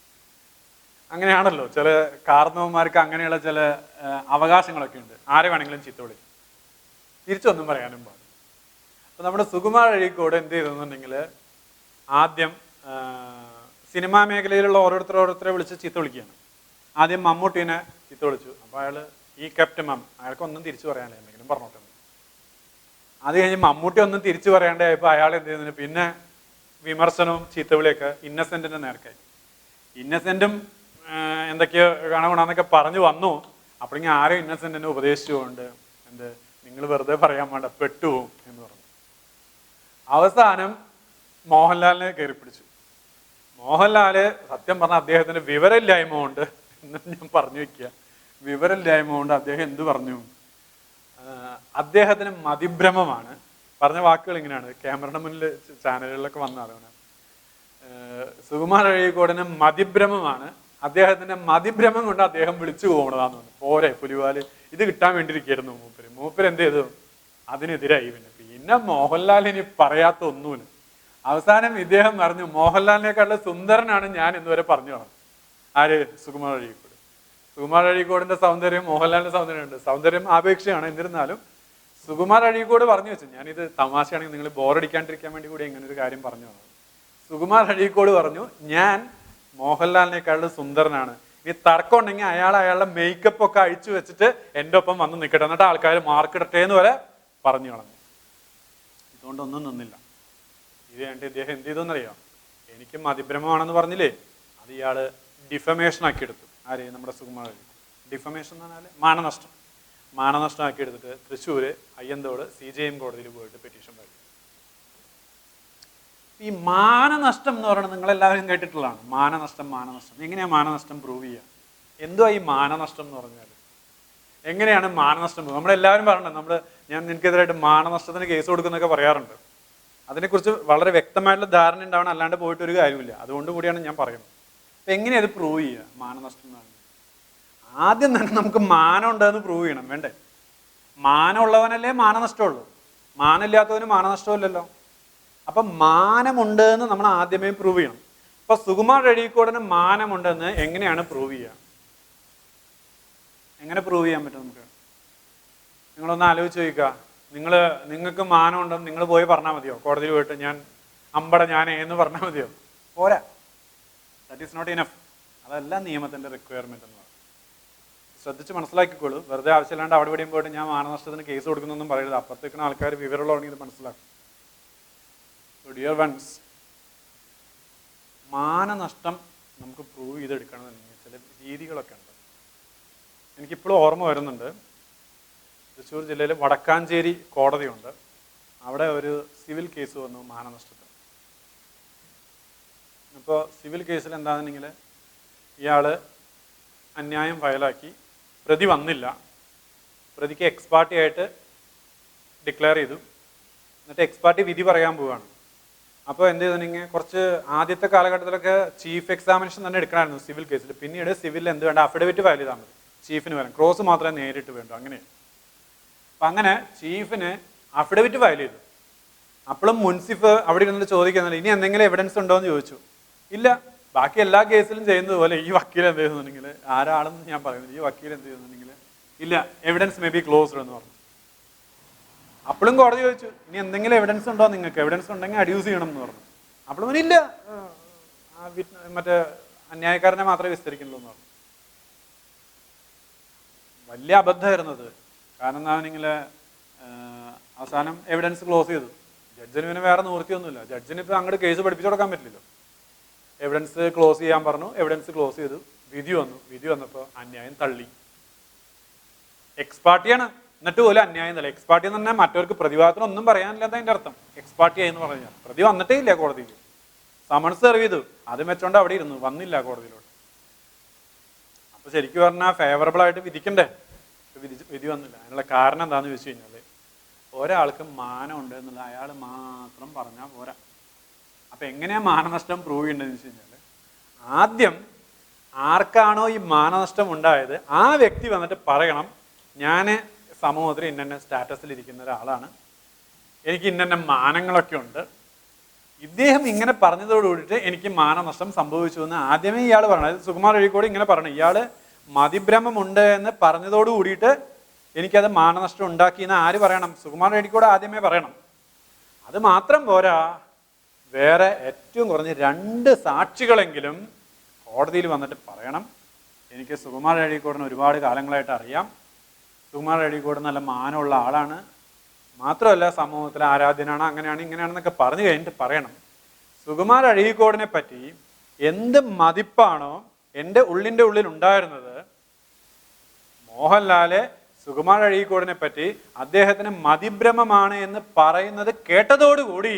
അങ്ങനെയാണല്ലോ ചില കാർന്നവന്മാർക്ക് അങ്ങനെയുള്ള ചില അവകാശങ്ങളൊക്കെ ഉണ്ട്. ആരെ വേണമെങ്കിലും ചീത്ത വിളിക്കും, തിരിച്ചൊന്നും പറയാനും പാടില്ല. അപ്പോൾ നമ്മുടെ സുകുമാര അഴീക്കോട് എന്ത് ചെയ്തെന്നുണ്ടെങ്കിൽ ആദ്യം സിനിമാ മേഖലയിലുള്ള ഓരോരുത്തരെ വിളിച്ച് ചീത്ത വിളിക്കുകയാണ്. ആദ്യം മമ്മൂട്ടീനെ ചീത്ത വിളിച്ചു. അപ്പോൾ അയാൾ ഈ കെപ്റ്റ് മം, അയാൾക്കൊന്നും തിരിച്ചു പറയാനില്ല, എന്തെങ്കിലും പറഞ്ഞോട്ടെ. അത് കഴിഞ്ഞ് മമ്മൂട്ടി ഒന്നും തിരിച്ചു പറയാണ്ടായപ്പോൾ അയാൾ എന്ത് ചെയ്യുന്നതിന് പിന്നെ വിമർശനവും ചീത്തവിളിയൊക്കെ ഇന്നസെൻറ്റിൻ്റെ നേർക്കായി. ഇന്നസെൻറ്റും എന്തൊക്കെയോ കാണണമെന്നൊക്കെ പറഞ്ഞു വന്നു. അപ്പോഴെങ്കിൽ ആരും ഇന്നസെൻറ്റിനെ ഉപദേശിച്ചുകൊണ്ട് നിങ്ങൾ വെറുതെ പറയാൻ വേണ്ട, പെട്ടുപോകും എന്ന് പറഞ്ഞു. അവസാനം മോഹൻലാലിനെ കയറി പിടിച്ചു. മോഹൻലാല് സത്യം പറഞ്ഞ അദ്ദേഹത്തിന് വിവരമില്ലായ്മ കൊണ്ട് എന്ന് ഞാൻ പറഞ്ഞു വെക്കുക, വിവരമില്ലായ്മ കൊണ്ട് അദ്ദേഹം എന്ത് പറഞ്ഞു, അദ്ദേഹത്തിന് മതിഭ്രമമാണ്. പറഞ്ഞ വാക്കുകൾ ഇങ്ങനെയാണ്, ക്യാമറയുടെ മുന്നിൽ ചാനലുകളിലൊക്കെ വന്ന ആളാണ്. സുകുമാർ അഴീക്കോടിന് മതിഭ്രമമാണ്, അദ്ദേഹത്തിന്റെ മതിഭ്രമം കൊണ്ട് അദ്ദേഹം വിളിച്ചു പോകണതാന്ന് പറഞ്ഞു. പോരെ പുലിവാല്, ഇത് കിട്ടാൻ വേണ്ടിയിരിക്കായിരുന്നു മൂപ്പര് എന്ത് ചെയ്തു, അതിനെതിരായി. പിന്നെ മോഹൻലാലിന് പറയാത്ത ഒന്നുമില്ല. അവസാനം ഇദ്ദേഹം പറഞ്ഞു, മോഹൻലാലിനേക്കാളും സുന്ദരനാണ് ഞാൻ എന്നുവരെ പറഞ്ഞു കാണും. ആര്? സുകുമാർ അഴീക്കോട്. സുകുമാർ അഴീക്കോടിന്റെ സൗന്ദര്യം മോഹൻലാലിന്റെ സൗന്ദര്യമുണ്ട്, സൗന്ദര്യം ആപേക്ഷയാണ്. എന്നിരുന്നാലും സുകുമാർ അഴീക്കോട് പറഞ്ഞു വെച്ചു, ഞാനിത് തമാശയാണെങ്കിൽ നിങ്ങൾ ബോറടിക്കാണ്ടിരിക്കാൻ വേണ്ടി കൂടി ഇങ്ങനെ ഒരു കാര്യം പറഞ്ഞു വന്നത്. സുകുമാർ അഴീക്കോട് പറഞ്ഞു, ഞാൻ മോഹൻലാലിനേക്കാളും സുന്ദരനാണ്, ഈ തർക്കം ഉണ്ടെങ്കിൽ അയാളുടെ മേക്കപ്പ് ഒക്കെ അഴിച്ചു വെച്ചിട്ട് എൻ്റെ ഒപ്പം വന്ന് നിൽക്കട്ടെ, എന്നിട്ട് ആൾക്കാർ മാർക്കിടട്ടെ എന്ന് വരെ പറഞ്ഞു കളഞ്ഞു. ഇതുകൊണ്ടൊന്നും നിന്നില്ല. ഇത് വേണ്ടി ഇദ്ദേഹം എന്ത് ചെയ്തെന്നറിയാം, എനിക്ക് മതിഭ്രമമാണെന്ന് പറഞ്ഞില്ലേ, അത് ഇയാള് ഡിഫമേഷൻ ആക്കി എടുത്തു. ആര്? നമ്മുടെ സുകുമാർ. ഡിഫമേഷൻ എന്ന് പറഞ്ഞാൽ മാനനഷ്ടം. മാനനഷ്ടം ആക്കി എടുത്തിട്ട് തൃശ്ശൂര് അയ്യന്തോട് CJM കോടതിയിൽ പോയിട്ട് പെറ്റീഷൻ ഫയൽ. ഈ മാനനഷ്ടം എന്ന് പറയുന്നത് നിങ്ങളെല്ലാവരും കേട്ടിട്ടുള്ളതാണ്. മാനനഷ്ടം. എങ്ങനെയാ മാനനഷ്ടം പ്രൂവ് ചെയ്യുക? എന്തുവാ ഈ മാനനഷ്ടം എന്ന് പറഞ്ഞാൽ? എങ്ങനെയാണ് മാനനഷ്ടം? നമ്മളെല്ലാവരും പറഞ്ഞിട്ടുണ്ട്, ഞാൻ നിനക്കെതിരായിട്ട് മാനനഷ്ടത്തിന് കേസ് കൊടുക്കുന്നൊക്കെ പറയാറുണ്ട്. അതിനെക്കുറിച്ച് വളരെ വ്യക്തമായിട്ടുള്ള ധാരണ ഉണ്ടാവണം, അല്ലാണ്ട് പോയിട്ട് ഒരു കാര്യമില്ല. അതുകൊണ്ട് കൂടിയാണ് ഞാൻ പറയുന്നത്. അപ്പം എങ്ങനെയാ അത് പ്രൂവ് ചെയ്യുക മാനനഷ്ടം എന്ന് പറഞ്ഞാൽ? ആദ്യം തന്നെ നമുക്ക് മാനം ഉണ്ടെന്ന് പ്രൂവ് ചെയ്യണം, വേണ്ടേ? മാനം ഉള്ളവനല്ലേ മാനനഷ്ടമുള്ളൂ, മാനമില്ലാത്തവന് മാനനഷ്ടമില്ലല്ലോ. അപ്പം മാനമുണ്ട് എന്ന് നമ്മൾ ആദ്യമേ പ്രൂവ് ചെയ്യണം. അപ്പൊ സുകുമാർ അഴീക്കോടിന് മാനമുണ്ടെന്ന് എങ്ങനെയാണ് പ്രൂവ് ചെയ്യുക? എങ്ങനെ പ്രൂവ് ചെയ്യാൻ പറ്റും നമുക്ക്? നിങ്ങളൊന്ന് ആലോചിച്ച് ചോദിക്കുക. നിങ്ങൾക്ക് മാനം ഉണ്ടെന്ന് നിങ്ങൾ പോയി പറഞ്ഞാൽ മതിയോ? കോടതിയിൽ പോയിട്ട് ഞാൻ എന്ന് പറഞ്ഞാൽ മതിയോ? പോരാ. That is not enough. അതല്ല നിയമത്തിന്റെ റിക്വയർമെന്റ് എന്ന് പറയുന്നത്. ശ്രദ്ധിച്ച് മനസ്സിലാക്കിക്കോളൂ. വെറുതെ ആവശ്യമില്ലാണ്ട് അവിടെ ഇവിടെയും പോയിട്ട് ഞാൻ മാനനഷ്ടത്തിന് കേസ് കൊടുക്കുന്നൊന്നും പറയരുത്. അപ്പുറത്തേക്കുന്ന ആൾക്കാർ വിവരമുള്ളവണെങ്കിൽ ഇത് മനസ്സിലാക്കും. ഡിയർ വൺസ്, മാനനഷ്ടം നമുക്ക് പ്രൂവ് ചെയ്തെടുക്കണമെന്നുണ്ടെങ്കിൽ ചില രീതികളൊക്കെ ഉണ്ട്. എനിക്കിപ്പോഴും ഓർമ്മ വരുന്നുണ്ട്, തൃശ്ശൂർ ജില്ലയിൽ വടക്കാഞ്ചേരി കോടതിയുണ്ട്. അവിടെ ഒരു സിവിൽ കേസ് വന്നു മാനനഷ്ടത്തിന്. അപ്പോൾ സിവിൽ കേസിൽ എന്താണെന്നുണ്ടെങ്കിൽ ഇയാൾ അന്യായം ഫയലാക്കി, പ്രതി വന്നില്ല, പ്രതിക്ക് എക്സ്പാർട്ടി ആയിട്ട് ഡിക്ലെയർ ചെയ്തു. എന്നിട്ട് എക്സ്പാർട്ടി വിധി പറയാൻ പോവുകയാണ്. അപ്പോൾ എന്ത് ചെയ്തിട്ടുണ്ടെങ്കിൽ കുറച്ച് ആദ്യത്തെ കാലഘട്ടത്തിലൊക്കെ ചീഫ് എക്സാമിനേഷൻ തന്നെ എടുക്കണമായിരുന്നു സിവിൽ കേസിൽ. പിന്നീട് സിവിലിൽ എന്ത് വേണ്ട, അഫിഡവിറ്റ് ഫയൽ ചെയ്താൽ മതി, ചീഫിന് വരാം, ക്രോസ് മാത്രമേ നേരിട്ട് വേണ്ടൂ. അങ്ങനെ അപ്പം അങ്ങനെ ചീഫിന് അഫിഡവിറ്റ് ഫയൽ ചെയ്തു. അപ്പോഴും മുൻസിഫ് അവിടെ ഇരുന്നിട്ട് ചോദിക്കുന്നില്ല, ഇനി എന്തെങ്കിലും എവിഡൻസ് ഉണ്ടോ എന്ന് ചോദിച്ചു. ഇല്ല. ബാക്കി എല്ലാ കേസിലും ചെയ്യുന്നത് പോലെ ഈ വക്കീൽ എന്ത് ചെയ്യുന്നുണ്ടെങ്കിൽ, ആരാണെന്ന് ഞാൻ പറയുന്നത്, ഈ വക്കീൽ എന്ത് ചെയ്യുന്നുണ്ടെങ്കിൽ ഇല്ല, എവിഡൻസ് മേ ബി ക്ലോസ്ഡ് എന്ന് പറഞ്ഞു. അപ്പോഴും കോടതി ചോദിച്ചു, ഇനി എന്തെങ്കിലും എവിഡൻസ് ഉണ്ടോ നിങ്ങൾക്ക്? എവിഡൻസ് ഉണ്ടെങ്കിൽ അഡ്യൂസ് ചെയ്യണം എന്ന് പറഞ്ഞു. അപ്പോഴും ഇല്ല, മറ്റേ അന്യായക്കാരനെ മാത്രമേ വിസ്തരിക്കുന്നുള്ളൂ എന്ന് പറഞ്ഞു. വലിയ അബദ്ധമായിരുന്നത്. കാരണം എന്താണെങ്കിൽ അവസാനം എവിഡൻസ് ക്ലോസ് ചെയ്തു. ജഡ്ജിന് പിന്നെ വേറെ നിവൃത്തിയൊന്നുമില്ല. ജഡ്ജിന് ഇപ്പം അങ്ങോട്ട് കേസ് പഠിപ്പിച്ചു കൊടുക്കാൻ പറ്റില്ലല്ലോ. എവിഡൻസ് ക്ലോസ് ചെയ്യാൻ പറഞ്ഞു, എവിഡൻസ് ക്ലോസ് ചെയ്തു. വിധി വന്നു. വിധി വന്നപ്പോൾ അന്യായം തള്ളി. എക്സ്പാർട്ടിയാണ്, എന്നിട്ട് പോലും അന്യായം തള്ളി. എക്സ്പാർട്ടി എന്ന് പറഞ്ഞാൽ മറ്റവർക്ക് പ്രതിവാദത്തിന് ഒന്നും പറയാനില്ലാത്ത അതിൻ്റെ അർത്ഥം. എക്സ്പാർട്ടി ആയി എന്ന് പറഞ്ഞാൽ പ്രതി വന്നിട്ടേ ഇല്ല കോടതിയിൽ. സമൻസ് സെർവ് ചെയ്തു, അത് വെച്ചോണ്ട് അവിടെ ഇരുന്നു, വന്നില്ല കോടതിയിലോട്ട്. അപ്പൊ ശരിക്കും പറഞ്ഞാൽ ഫേവറബിൾ ആയിട്ട് വിധിക്കണ്ടേ, വിധി വന്നില്ല. അതിനുള്ള കാരണം എന്താണെന്ന് ചോദിച്ചു കഴിഞ്ഞാൽ, ഒരാൾക്ക് മാനമുണ്ട് എന്നുള്ള അയാൾ മാത്രം പറഞ്ഞാൽ പോരാ. അപ്പൊ എങ്ങനെയാ മാനനഷ്ടം പ്രൂവ് ചെയ്യേണ്ടതെന്ന് വെച്ച് കഴിഞ്ഞാൽ, ആദ്യം ആർക്കാണോ ഈ മാനനഷ്ടം ഉണ്ടായത് ആ വ്യക്തി വന്നിട്ട് പറയണം, ഞാൻ സമൂഹത്തിൽ ഇന്ന സ്റ്റാറ്റസിൽ ഇരിക്കുന്ന ഒരാളാണ്, എനിക്ക് ഇന്ന മാനങ്ങളൊക്കെ ഉണ്ട്, ഇദ്ദേഹം ഇങ്ങനെ പറഞ്ഞതോടുകൂടിയിട്ട് എനിക്ക് മാനനഷ്ടം സംഭവിച്ചു എന്ന് ആദ്യമേ ഇയാൾ പറയണം. അതായത് സുകുമാർ അഴീക്കോട് ഇങ്ങനെ പറഞ്ഞു, ഇയാൾ മതിഭ്രമമുണ്ട് എന്ന് പറഞ്ഞതോട് കൂടിയിട്ട് എനിക്കത് മാനനഷ്ടം ഉണ്ടാക്കി എന്ന് ആര് പറയണം? സുകുമാർ അഴീക്കോട് ആദ്യമേ പറയണം. അത് മാത്രം പോരാ, വേറെ ഏറ്റവും കുറഞ്ഞ് 2 സാക്ഷികളെങ്കിലും കോടതിയിൽ വന്നിട്ട് പറയണം, എനിക്ക് സുകുമാർ അഴീക്കോടിനെ ഒരുപാട് കാലങ്ങളായിട്ട് അറിയാം, സുകുമാർ അഴീക്കോട് നല്ല മാനമുള്ള ആളാണ്, മാത്രമല്ല സമൂഹത്തിലെ ആരാധ്യനാണ്, അങ്ങനെയാണ് ഇങ്ങനെയാണെന്നൊക്കെ പറഞ്ഞു കഴിഞ്ഞിട്ട് പറയണം, സുകുമാർ അഴീക്കോടിനെ പറ്റി എന്ത് മതിപ്പാണോ എൻ്റെ ഉള്ളിൻ്റെ ഉള്ളിൽ ഉണ്ടായിരുന്നത്, മോഹൻലാല് സുകുമാർ അഴീക്കോടിനെ പറ്റി അദ്ദേഹത്തിന് മതിഭ്രമമാണ് എന്ന് പറയുന്നത് കേട്ടതോടുകൂടി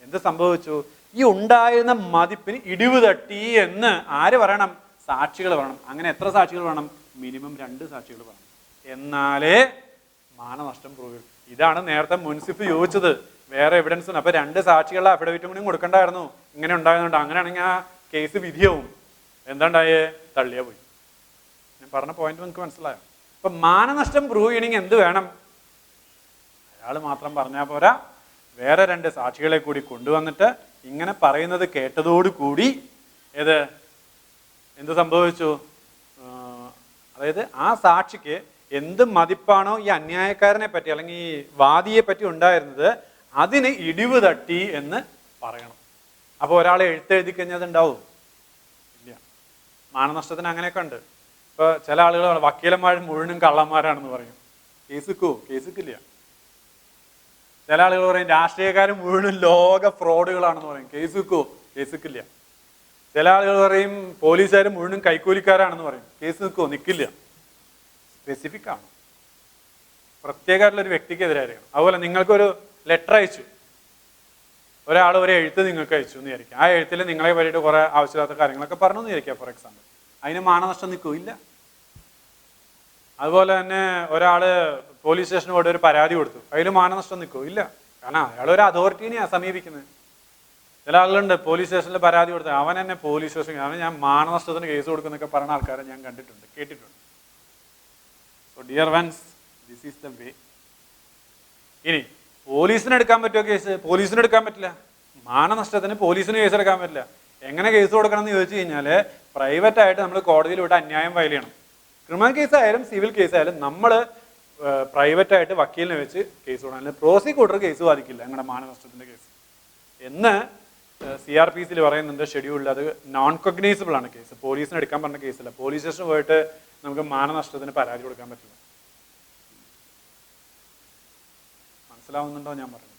എന്ത് സംഭവിച്ചു? ഈ ഉണ്ടായിരുന്ന മതിപ്പിന് ഇടിവ് തട്ടി എന്ന് ആര് പറയണം? സാക്ഷികൾ പറയണം. അങ്ങനെ എത്ര സാക്ഷികൾ വേണം? മിനിമം 2 സാക്ഷികൾ വേണം. എന്നാലേ മാനനഷ്ടം പ്രൂവ് ചെയ്യും. ഇതാണ് നേരത്തെ മുൻസിഫ് ചോദിച്ചത്, വേറെ എവിഡൻസ്. അപ്പൊ 2 സാക്ഷികളുടെ അഫിഡവിറ്റും കൂടി കൊടുക്കണ്ടായിരുന്നു. ഇങ്ങനെ ഉണ്ടായിരുന്നുണ്ട്. അങ്ങനെയാണെങ്കിൽ ആ കേസ് വിധിയാവും. എന്താണ്ടായേ? തള്ളിയാ പോയി. ഞാൻ പറഞ്ഞ പോയിന്റ് നിങ്ങൾക്ക് മനസ്സിലായോ? അപ്പൊ മാനനഷ്ടം പ്രൂവ് ചെയ്യണമെങ്കിൽ എന്ത് വേണം? അയാൾ മാത്രം പറഞ്ഞാൽ പോരാ, വേറെ 2 സാക്ഷികളെ കൂടി കൊണ്ടുവന്നിട്ട് ഇങ്ങനെ പറയുന്നത് കേട്ടതോടുകൂടി എന്ത് സംഭവിച്ചു? അതായത് ആ സാക്ഷിക്ക് എന്ത് മതിപ്പാണോ ഈ അന്യായക്കാരനെ പറ്റി അല്ലെങ്കിൽ ഈ വാദിയെ പറ്റി ഉണ്ടായിരുന്നത്, അതിന് ഇടിവ് തട്ടി എന്ന് പറയണം. അപ്പോൾ ഒരാളെ എഴുത്തെഴുതി കഴിഞ്ഞാൽ ഉണ്ടാവും ഇല്ല. മാനനഷ്ടത്തിന് അങ്ങനെയൊക്കെ ഉണ്ട്. ഇപ്പൊ ചില ആളുകൾ വക്കീലന്മാർ മുഴുവനും കള്ളന്മാരാണെന്ന് പറയും. കേസിക്കില്ല. ചില ആളുകൾ പറയും രാഷ്ട്രീയക്കാരും മുഴുവനും ലോക ഫ്രോഡുകളാണെന്ന് പറയും. കേസിക്കില്ല. ചില ആളുകൾ പറയും പോലീസുകാർ മുഴുവനും കൈക്കൂലിക്കാരാണെന്ന് പറയും. നിൽക്കില്ല. സ്പെസിഫിക് ആണ്, പ്രത്യേകമായിട്ടുള്ള ഒരു വ്യക്തിക്കെതിരായിരിക്കണം. അതുപോലെ നിങ്ങൾക്കൊരു ലെറ്റർ അയച്ചു, ഒരാൾ ഒരു എഴുത്ത് നിങ്ങൾക്ക് അയച്ചു എന്ന് വിചാരിക്കുക. ആ എഴുത്തിൽ നിങ്ങളെ പറ്റിയിട്ട് കുറെ ആവശ്യമില്ലാത്ത കാര്യങ്ങളൊക്കെ പറഞ്ഞു എന്ന് വിചാരിക്കുക, ഫോർ എക്സാമ്പിൾ. അതിന് മാനനഷ്ടം നിൽക്കില്ല. അതുപോലെ തന്നെ ഒരാൾ പോലീസ് സ്റ്റേഷന് പോയിട്ട് ഒരു പരാതി കൊടുത്തു, അതിൽ മാനനഷ്ടം ഇല്ല. കാരണം അയാൾ ഒരു അതോറിറ്റീനെയാണ് സമീപിക്കുന്നത്. ചില ആളുകളുണ്ട് പോലീസ് സ്റ്റേഷനിൽ പരാതി കൊടുത്തത്, അവൻ എന്നെ പോലീസ് സ്റ്റേഷൻ, അവൻ ഞാൻ മാനനഷ്ടത്തിന് കേസ് കൊടുക്കുന്നൊക്കെ പറയുന്ന ആൾക്കാരെ ഞാൻ കണ്ടിട്ടുണ്ട്, കേട്ടിട്ടുണ്ട്. So dear once, this is the way. ഇനി പോലീസിന് എടുക്കാൻ പറ്റുമോ കേസ്? പോലീസിന് എടുക്കാൻ പറ്റില്ല. മാനനഷ്ടത്തിന് പോലീസിന് കേസ് എടുക്കാൻ പറ്റില്ല. എങ്ങനെ കേസ് കൊടുക്കണം എന്ന് ചോദിച്ചു കഴിഞ്ഞാൽ, പ്രൈവറ്റ് ആയിട്ട് നമ്മൾ കോടതിയിൽ വിട്ട് അന്യായം ഫയൽ ചെയ്യണം. ക്രിമിനൽ കേസ് ആയാലും സിവിൽ കേസ് ആയാലും നമ്മൾ പ്രൈവറ്റ് ആയിട്ട് വക്കീലിനെ വെച്ച് കേസ് കൊടുക്കണം. അല്ലെങ്കിൽ പ്രോസിക്യൂട്ടർ കേസ് വാദിക്കില്ല ഞങ്ങളുടെ മാനനഷ്ടത്തിന്റെ കേസ് എന്ന് CRPC പറയുന്നുണ്ട് ഷെഡ്യൂളിൽ. അത് നോൺ കൊഗ്നൈസബിൾ ആണ് കേസ്. പോലീസിന് എടുക്കാൻ പറഞ്ഞ കേസില്ല. പോലീസ് സ്റ്റേഷന് പോയിട്ട് നമുക്ക് മാനനഷ്ടത്തിന് പരാതി കൊടുക്കാൻ പറ്റില്ല. മനസ്സിലാവുന്നുണ്ടോ ഞാൻ പറഞ്ഞത്?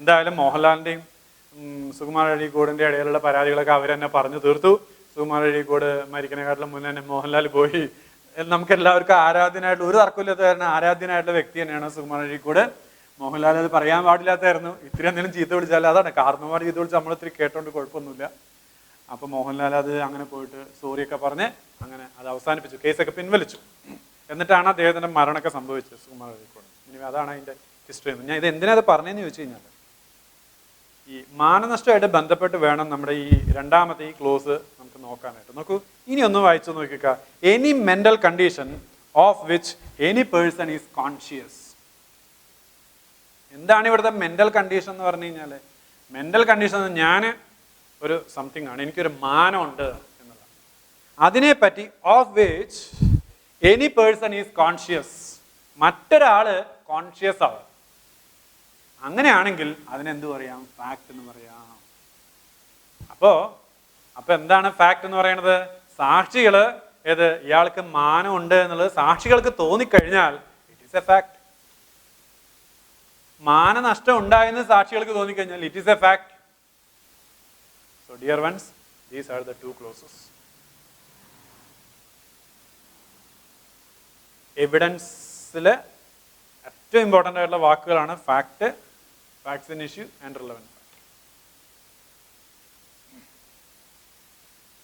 എന്തായാലും മോഹൻലാലിന്റെയും സുകുമാർ അഴീക്കോടിന്റെ ഇടയിലുള്ള പരാതികളൊക്കെ അവർ തന്നെ പറഞ്ഞു തീർത്തു. സുകുമാർ അഴീക്കോട് മരിക്കണേക്കാട്ടിലും മുന്നേ തന്നെ മോഹൻലാൽ പോയി. നമുക്ക് എല്ലാവർക്കും ആരാധ്യനായിട്ടുള്ള, ഒരു തർക്കമില്ലാത്ത കാരണം ആരാധ്യനായിട്ടുള്ള വ്യക്തി തന്നെയാണ് സുകുമാർ അഴീക്കോട്. മോഹൻലാൽ അത് പറയാൻ പാടില്ലാത്തായിരുന്നു. ഇത്തിരി എന്തെങ്കിലും ചീത്ത വിളിച്ചാൽ അതാണ് കാരണന്മാർ ചീത്ത വിളിച്ചാൽ നമ്മളിത്തിരി കേട്ടോണ്ട് കുഴപ്പമൊന്നുമില്ല. അപ്പൊ മോഹൻലാൽ അത് അങ്ങനെ പോയിട്ട് സോറിയൊക്കെ പറഞ്ഞ് അങ്ങനെ അത് അവസാനിപ്പിച്ചു, കേസൊക്കെ പിൻവലിച്ചു. എന്നിട്ടാണ് അദ്ദേഹത്തിന്റെ മരണമൊക്കെ സംഭവിച്ചത് സുകുമാർ അഴീക്കോട്. ഇനി അതാണ് അതിന്റെ ഹിസ്റ്ററി. ഞാൻ ഇത് എന്തിനാ അത് പറഞ്ഞതെന്ന് ചോദിച്ചു കഴിഞ്ഞാൽ, ഈ മാനനഷ്ടമായിട്ട് ബന്ധപ്പെട്ട് വേണം നമ്മുടെ ഈ രണ്ടാമത്തെ ഈ ക്ലോസ് നമുക്ക് നോക്കാനായിട്ട്. നോക്കൂ, ഇനി ഒന്ന് വായിച്ചു നോക്കിക്ക. Any mental condition of which any person is conscious. എന്താണ് ഇവിടുത്തെ മെന്റൽ കണ്ടീഷൻ എന്ന് പറഞ്ഞു കഴിഞ്ഞാല്? മെന്റൽ കണ്ടീഷൻ ഞാൻ ഒരു സംതിങ് ആണ്, എനിക്കൊരു മാനമുണ്ട് എന്നുള്ളത്. അതിനെപ്പറ്റി of which any person is conscious, മറ്റൊരാള് കോൺഷ്യസ് ആവുക. അങ്ങനെയാണെങ്കിൽ അതിനെന്ത് പറയാം? ഫാക്ട് എന്ന് പറയാം. അപ്പൊ എന്താണ് ഫാക്ട് എന്ന് പറയുന്നത്? സാക്ഷികള് ഇയാൾക്ക് മാനമുണ്ട് എന്നുള്ളത് സാക്ഷികൾക്ക് തോന്നിക്കഴിഞ്ഞാൽ ഇറ്റ് ഈസ് എ ഫാക്ട്. മാനനഷ്ടം ഉണ്ടായെന്ന് സാക്ഷികൾക്ക് തോന്നിക്കഴിഞ്ഞാൽ it is a fact. So dear ones, these are the 2 clauses. എവിഡൻസില് ഏറ്റവും ഇമ്പോർട്ടൻ്റ് ആയിട്ടുള്ള വാക്കുകളാണ് fact, facts in issue and relevant fact.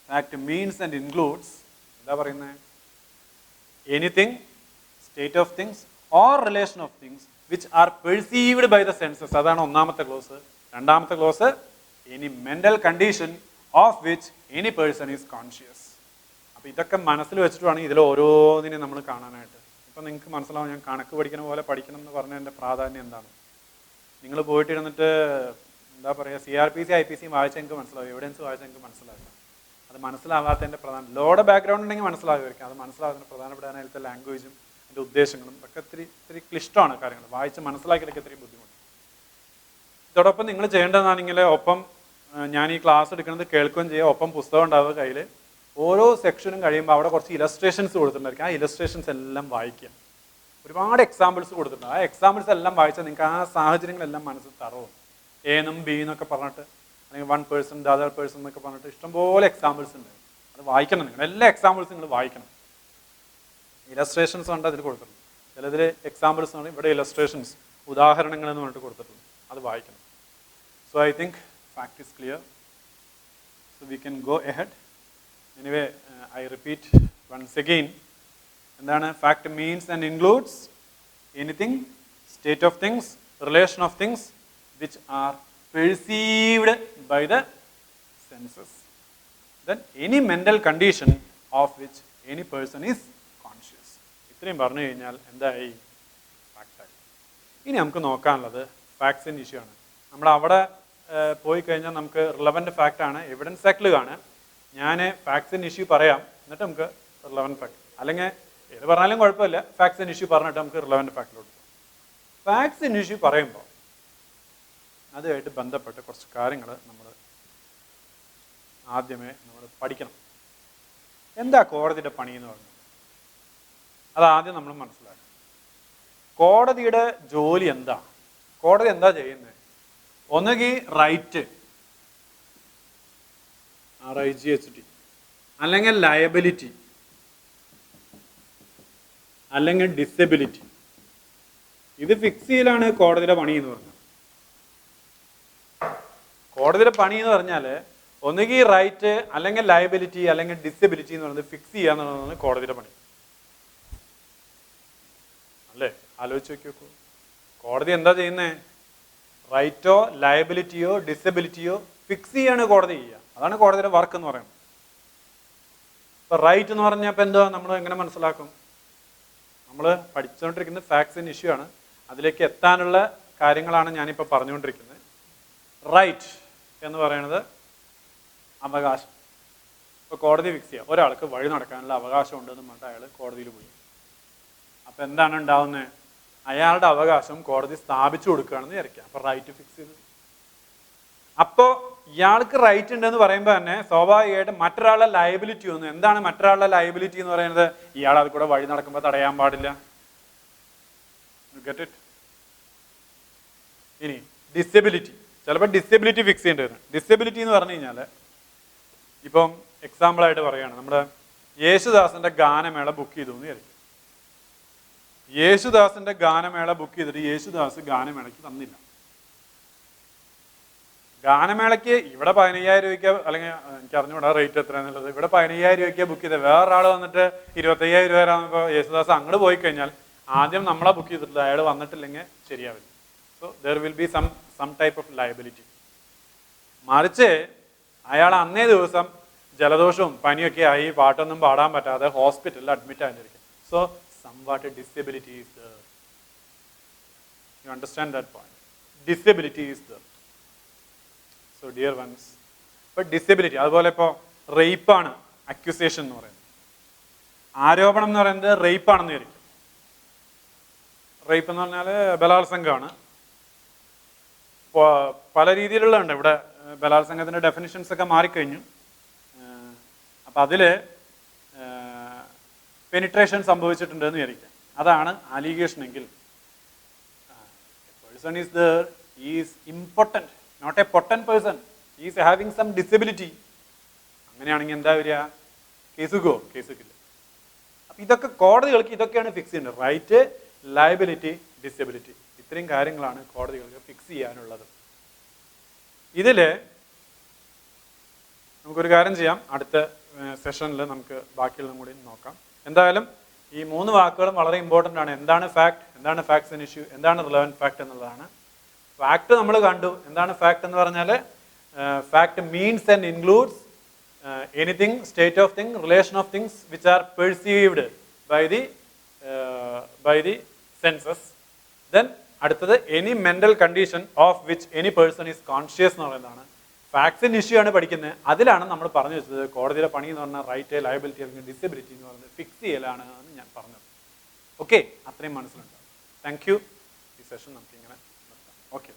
Fact means and includes, എന്താ പറയുന്നത്? Anything, state of things or relation of things which are perceived by the senses. അതാണ് ഒന്നാമത്തെ close. രണ്ടാമത്തെ close, any mental condition of which any person is conscious. അപ്പൊ ഇതൊക്കെ മനസ്സിൽ വെച്ചിട്ട് വേണം ഇതിൽ ഓരോന്നിനെ നമ്മൾ കാണാനായിട്ട്. ഇപ്പൊ നിങ്ങൾക്ക് മനസ്സിലാവും ഞാൻ കണക്ക് പഠിക്കുന്ന പോലെ പഠിക്കണം എന്ന് പറഞ്ഞതിന്റെ പ്രാധാന്യം എന്താണ്. നിങ്ങൾ പോയിട്ടിരുന്നിട്ട് എന്താ പറയുക, CRPC IPC വായിച്ചാൽ എനിക്ക് മനസ്സിലാവും, എവിഡൻസ് വായിച്ചാൽ എനിക്ക് മനസ്സിലാവില്ല. അത് മനസ്സിലാവാത്തതിന്റെ പ്രധാന ലോയുടെ ബാക്ക്ഗ്രൗണ്ട് ഉണ്ടെങ്കിൽ മനസ്സിലാവുമായിരിക്കും. അത് മനസ്സിലാവുന്നതിന് പ്രധാനപ്പെട്ട ലാംഗ്വേജും അതിൻ്റെ ഉദ്ദേശങ്ങളും ഒക്കെ ഇത്തിരി ക്ലിഷ്ടമാണ് കാര്യങ്ങൾ. വായിച്ച് മനസ്സിലാക്കിയൊക്കെ ഇത്തിരി ബുദ്ധിമുട്ട്. ഇതോടൊപ്പം നിങ്ങൾ ചെയ്യേണ്ടതാണെങ്കിൽ ഒപ്പം ഞാൻ ഈ ക്ലാസ് എടുക്കുന്നത് കേൾക്കുകയും ചെയ്യുക, ഒപ്പം പുസ്തകം ഉണ്ടാവുക കയ്യിൽ. ഓരോ സെക്ഷനും കഴിയുമ്പോൾ അവിടെ കുറച്ച് ഇലസ്ട്രേഷൻസ് കൊടുത്തിട്ടുണ്ടായിരിക്കും. ആ ഇലസ്ട്രേഷൻസ് എല്ലാം വായിക്കുക. ഒരുപാട് എക്സാമ്പിൾസ് കൊടുത്തിട്ടുണ്ട്. ആ എക്സാമ്പിൾസ് എല്ലാം വായിച്ചാൽ നിങ്ങൾക്ക് ആ സാഹചര്യങ്ങളെല്ലാം മനസ്സിൽ തറവും. എന്നും ബി എന്നൊക്കെ പറഞ്ഞിട്ട്, അല്ലെങ്കിൽ 1 person ദ അതർ പേഴ്സൺ എന്നൊക്കെ പറഞ്ഞിട്ട് ഇഷ്ടംപോലെ എക്സാമ്പിൾസ് ഉണ്ട്. അത് വായിക്കണം. നിങ്ങൾ എല്ലാ എക്സാമ്പിൾസും നിങ്ങൾ വായിക്കണം. ഇലസ്ട്രേഷൻസ് ഉണ്ട് അതിൽ കൊടുക്കണം. ചിലതിൽ എക്സാമ്പിൾസ് എന്ന് പറയും, ഇവിടെ ഇലസ്ട്രേഷൻസ് ഉദാഹരണങ്ങൾ എന്ന് പറഞ്ഞിട്ട് കൊടുത്തിട്ടുണ്ട്, അത് വായിക്കണം. So I think fact is clear, so we can go ahead. Anyway, I repeat once again, എന്താണ് fact means and includes anything, state of things, relation of things which are perceived by the senses, then any mental condition of which any person is conscious. ഇത്രയും പറഞ്ഞു കഴിഞ്ഞാൽ എന്തായി? ഫാക്റ്റായി. ഇനി നമുക്ക് നോക്കാനുള്ളത് ഫാക്ട്സിൻ്റെ issue ആണ്. നമ്മൾ അവിടെ പോയി കഴിഞ്ഞാൽ നമുക്ക് റിലവൻറ്റ് ഫാക്റ്റ് ആണ് എവിഡൻസ് ആക്ടിൽ കാണാൻ. ഞാൻ ഫാക്ട്സിൻ്റെ ഇഷ്യൂ പറയാം, എന്നിട്ട് നമുക്ക് റിലവൻറ്റ് ഫാക്ട്, അല്ലെങ്കിൽ ഏത് പറഞ്ഞാലും കുഴപ്പമില്ല, ഫാക്ട്സിൻ്റെ ഇഷ്യൂ പറഞ്ഞിട്ട് നമുക്ക് റിലവൻറ്റ് ഫാക്റ്റിലോട്ട് പോകും. ഫാക്ട്സിൻ്റെ ഇഷ്യൂ പറയുമ്പോൾ അതുമായിട്ട് ബന്ധപ്പെട്ട് കുറച്ച് കാര്യങ്ങൾ നമ്മൾ ആദ്യമേ നമ്മൾ പഠിക്കണം. എന്താ കോടതിയുടെ പണി എന്ന് പറഞ്ഞാൽ അതാദ്യം നമ്മൾ മനസ്സിലാക്കണം. കോടതിയുടെ ജോലി എന്താ? കോടതി എന്താ ചെയ്യുന്നത്? ഒന്നുകിൽ റൈറ്റ്, RIGHT, അല്ലെങ്കിൽ ലയബിലിറ്റി, അല്ലെങ്കിൽ ഡിസബിലിറ്റി, ഇത് ഫിക്സ് ചെയ്യലാണ് കോടതിയുടെ പണി എന്ന് പറഞ്ഞാൽ. കോടതിയുടെ പണി എന്ന് പറഞ്ഞാൽ ഒന്നുകിൽ റൈറ്റ്, അല്ലെങ്കിൽ ലയബിലിറ്റി, അല്ലെങ്കിൽ ഡിസബിലിറ്റി എന്ന് പറയുന്നത് ഫിക്സ് ചെയ്യുക എന്നുള്ളതാണ് കോടതിയുടെ പണി. അല്ലേ? ആലോചിച്ച് നോക്കൂ. കോടതി എന്താ ചെയ്യുന്നത്? റൈറ്റോ ലയബിലിറ്റിയോ ഡിസബിലിറ്റിയോ ഫിക്സ് ചെയ്യാണ് കോടതി ചെയ്യുക. അതാണ് കോടതിയുടെ വർക്ക് എന്ന് പറയുന്നത്. ഇപ്പൊ റൈറ്റ് എന്ന് പറഞ്ഞപ്പോൾ എന്താ നമ്മൾ എങ്ങനെ മനസ്സിലാക്കും? നമ്മൾ പഠിച്ചുകൊണ്ടിരിക്കുന്നത് ഫാക്ട്സിൻ്റെ ഇഷ്യൂ ആണ്, അതിലേക്ക് എത്താനുള്ള കാര്യങ്ങളാണ് ഞാനിപ്പോൾ പറഞ്ഞുകൊണ്ടിരിക്കുന്നത്. റൈറ്റ് എന്ന് പറയുന്നത് അവകാശം. ഇപ്പോൾ കോടതി ഫിക്സ് ചെയ്യുക, ഒരാൾക്ക് വഴി നടക്കാനുള്ള അവകാശം ഉണ്ടെന്ന് പറഞ്ഞിട്ട് അയാൾ കോടതിയിൽ പോയി. അപ്പോൾ എന്താണ് ഉണ്ടാവുന്നത്? അയാളുടെ അവകാശം കോടതി സ്ഥാപിച്ചു കൊടുക്കുകയാണെന്ന് വിചാരിക്കുക. അപ്പോൾ റൈറ്റ് ഫിക്സ് ചെയ്തു. അപ്പോൾ ഇയാൾക്ക് റൈറ്റ് ഉണ്ടെന്ന് പറയുമ്പോൾ തന്നെ സ്വാഭാവികമായിട്ട് മറ്റൊരാളുടെ ലയബിലിറ്റി ഒന്നും. എന്താണ് മറ്റൊരാളുടെ ലയബിലിറ്റി എന്ന് പറയുന്നത്? ഇയാൾ അത് കൂടെ വഴി നടക്കുമ്പോൾ തടയാൻ പാടില്ല. Get it? ഇനി ഡിസബിലിറ്റി, ചിലപ്പോൾ ഡിസബിലിറ്റി ഫിക്സ് ചെയ്യേണ്ടി വരും. ഡിസബിലിറ്റി എന്ന് പറഞ്ഞു കഴിഞ്ഞാൽ ഇപ്പം എക്സാമ്പിളായിട്ട് പറയുകയാണ്, നമ്മുടെ യേശുദാസിൻ്റെ ഗാനമേള ബുക്ക് ചെയ്തു എന്ന് വിചാരിക്കും. യേശുദാസിൻ്റെ ഗാനമേള ബുക്ക് ചെയ്തിട്ട് യേശുദാസ് ഗാനമേളയ്ക്ക് തന്നില്ല. ഗാനമേളയ്ക്ക് ഇവിടെ 15,000 രൂപയ്ക്ക്, അല്ലെങ്കിൽ എനിക്ക് അറിഞ്ഞൂടാ റേറ്റ് എത്ര എന്നുള്ളത്, ഇവിടെ 15,000 രൂപയ്ക്ക് ബുക്ക് ചെയ്തത്. വേറൊരാൾ വന്നിട്ട് 25,000 രൂപ തരാമെന്നപ്പോൾ യേശുദാസ് അങ്ങോട്ട് പോയി കഴിഞ്ഞാൽ ആദ്യം നമ്മളെ ബുക്ക് ചെയ്തിട്ടില്ല, അയാൾ വന്നിട്ടില്ലെങ്കിൽ ശരിയാവില്ല. So there will be some type of liability. മറിച്ച് അയാൾ അന്നേ ദിവസം ജലദോഷവും പനിയൊക്കെ ആയി പാട്ടൊന്നും പാടാൻ പറ്റാതെ ഹോസ്പിറ്റലിൽ അഡ്മിറ്റ് ആയിരിക്കും. So somewhat disability is there. You understand that point? Disability is there. So dear ones, but disability, അതുപോലെ ഇപ്പോൾ റേപ്പാണ് അക്യൂസേഷൻ എന്ന് പറയുന്നത്. ആരോപണം എന്ന് പറയുന്നത് റേപ്പാണെന്ന് വിചാരിക്കും. റേപ്പ് എന്ന് പറഞ്ഞാൽ ബലാത്സംഗമാണ്. പല രീതിയിലുള്ളതുണ്ട്. ഇവിടെ ബലാത്സംഗത്തിൻ്റെ ഡെഫിനിഷൻസ് ഒക്കെ മാറിക്കഴിഞ്ഞു. അപ്പം അതിൽ പെനിട്രേഷൻ സംഭവിച്ചിട്ടുണ്ട് എന്ന് വിചാരിക്കാം. അതാണ് അലിഗേഷൻ എങ്കിൽ person is there, is important, not a potent person, is having some disability. അങ്ങനെയാണെങ്കിൽ എന്താ വരിക? കേസുകോ? കേസുക്കില്ല. അപ്പം ഇതൊക്കെ കോടതികൾക്ക് ഇതൊക്കെയാണ് ഫിക്സ് ചെയ്യേണ്ടത്. റൈറ്റ്, ലയബിലിറ്റി, ഡിസബിലിറ്റി, ഇത്രയും കാര്യങ്ങളാണ് കോടതികൾക്ക് ഫിക്സ് ചെയ്യാനുള്ളത്. ഇതിൽ നമുക്കൊരു കാര്യം ചെയ്യാം, അടുത്ത സെഷനിൽ നമുക്ക് ബാക്കിയുള്ളതും കൂടി നോക്കാം. എന്തായാലും ഈ 3 വാക്കുകളും വളരെ ഇമ്പോർട്ടൻ്റ് ആണ്. എന്താണ് ഫാക്ട്, എന്താണ് ഫാക്ട്സ് ആൻഡ് ഇഷ്യൂ, എന്താണ് റിലവൻറ്റ് ഫാക്ട് എന്നുള്ളതാണ്. ഫാക്ട് നമ്മൾ കണ്ടു. എന്താണ് ഫാക്ട് എന്ന് പറഞ്ഞാൽ fact means and includes anything, state of thing, relation of things which are perceived by the senses. Then അടുത്തത് any mental condition of which any person is conscious എന്ന് പറയുന്നതാണ്. ഫാക്ട്സിൻ്റെ issue ആണ് പഠിക്കുന്നത്. അതിലാണ് നമ്മൾ പറഞ്ഞു വെച്ചത് കോടതിയുടെ പണി എന്ന് പറഞ്ഞാൽ റൈറ്റ്, ലയബിലിറ്റി അല്ലെങ്കിൽ ഡിസബിലിറ്റി എന്ന് പറയുന്നത് ഫിക്സ് ചെയ്യലാണ് എന്ന് ഞാൻ പറഞ്ഞത്. ഓക്കെ, അത്രയും മനസ്സിലുണ്ടാവും. Thank you. ഈ സെഷൻ നമുക്കിങ്ങനെ നിർത്താം. ഓക്കെ.